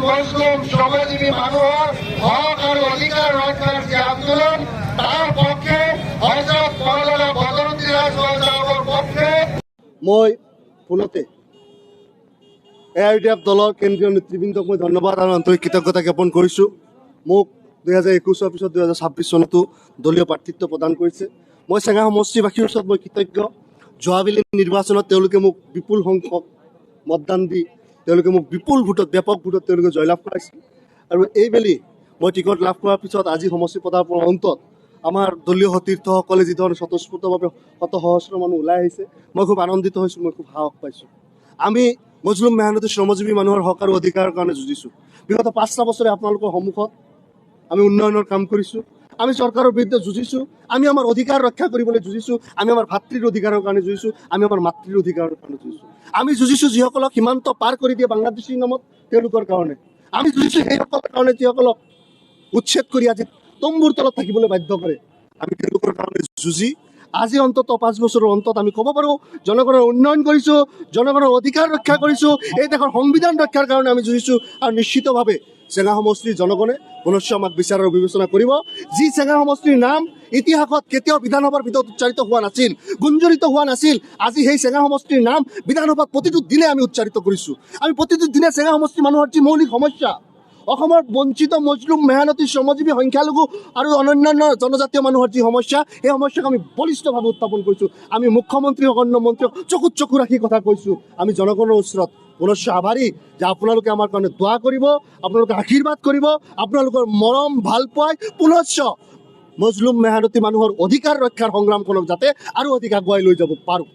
মুসলিম শ্ৰমজীবী মানুহৰ হক আৰু অধিকাৰ ৰক্ষাৰ যে আন্দোলন তাৰ পক্ষে হজৰত মৌলানা বদৰুদ্দিন সাহেবেৰ পক্ষে মই পুনতে AIDF দলৰ কেন্দ্ৰীয় নেতৃবৃন্দক মই ধন্যবাদ আৰু আন্তৰিক কৃতজ্ঞতা জ্ঞাপন কৰিছোঁ। মোক 2021 পিছত 2026 চনতো দলীয় প্ৰাৰ্থিত্ব প্ৰদান কৰিছে। মই চেঙা সমষ্টিবাসীৰ ওচৰত মই কৃতজ্ঞ। যোৱাবেলি নিৰ্বাচনত তেওঁলোকে মোক বিপুল সংখ্যক মতদান দি তেওঁলোকে মোক বিপুল ভোটত ব্যাপক ভোটত তেওঁলোকে জয়লাভ কৰাইছিল। আৰু এইবেলি মই টিকট লাভ কৰাৰ পিছত আজি সমষ্টি পদাৰ্পণৰ অন্তত আমাৰ দলীয় সতীৰ্থসকলে যিধৰণে স্বতঃস্ফূৰ্তভাৱে শত সহস্ৰ মানুহ ওলাই আহিছে, মই খুব আনন্দিত হৈছোঁ, মই খুব সাহস পাইছোঁ। আমি মজলুম মেহনতি শ্ৰমজীৱী মানুহৰ হক আৰু অধিকাৰৰ কাৰণে যুঁজিছোঁ। বিগত 5টা বছৰে আপোনালোকৰ সন্মুখত আমি উন্নয়নৰ কাম কৰিছোঁ, আমি চৰকাৰৰ বিৰুদ্ধে যুঁজিছোঁ, আমি আমাৰ অধিকাৰ ৰক্ষা কৰিবলৈ যুঁজিছোঁ, আমি আমাৰ ভাতৃৰ অধিকাৰৰ কাৰণে যুঁজিছোঁ, আমি আমাৰ মাতৃৰ অধিকাৰৰ কাৰণে যুঁজিছোঁ। আমি যুঁজিছোঁ যিসকলক সীমান্ত পাৰ কৰি দিয়ে বাংলাদেশীৰ নামত তেওঁলোকৰ কাৰণে। আমি যুঁজিছোঁ সেইসকলৰ কাৰণে যিসকলক উচ্ছেদ কৰি আজি তম্বুৰ তলত থাকিবলৈ বাধ্য কৰে। আমি তেওঁলোকৰ কাৰণে যুঁজি আজি অন্তত 5 বছৰৰ অন্তত আমি ক'ব পাৰোঁ জনগণৰ উন্নয়ন কৰিছোঁ, জনগণৰ অধিকাৰ ৰক্ষা কৰিছোঁ, এই দেশৰ সংবিধান ৰক্ষাৰ কাৰণে আমি যুঁজিছোঁ। আৰু নিশ্চিতভাৱে চেঙা সমষ্টিৰ জনগণে পুনশ্চ আমাক বিচাৰ আৰু বিবেচনা কৰিব। যি চেঙা সমষ্টিৰ নাম ইতিহাসত কেতিয়াও বিধানসভাৰ ভিতৰত উচ্চাৰিত হোৱা নাছিল, গুঞ্জৰিত হোৱা নাছিল, আজি সেই চেঙা সমষ্টিৰ নাম বিধানসভাত প্ৰতিটো দিনে আমি উচ্চাৰিত কৰিছোঁ। আমি প্ৰতিটো দিনে চেঙা সমষ্টিৰ মানুহৰ যি মৌলিক সমস্যা, অসমৰ বঞ্চিত মজলুম মেহনতি শ্ৰমজীৱী সংখ্যালঘু আৰু অন্যান্য জনজাতীয় মানুহৰ যি সমস্যা, এই সমস্যাক আমি বলিষ্ঠভাৱে উত্থাপন কৰিছোঁ। আমি মুখ্যমন্ত্ৰী অন্য মন্ত্ৰীক চকুত চকু ৰাখি কথা কৈছোঁ। আমি জনগণৰ ওচৰত পুনশ্চ আভাৰী যে আপোনালোকে আমাৰ কাৰণে দোৱা কৰিব, আপোনালোকে আশীৰ্বাদ কৰিব, আপোনালোকৰ মৰম ভাল পাই পুনশ্চ মজলুম মেহনতি মানুহৰ অধিকাৰ ৰক্ষাৰ সংগ্ৰামখনক যাতে আৰু অধিক আগুৱাই লৈ যাব পাৰোঁ।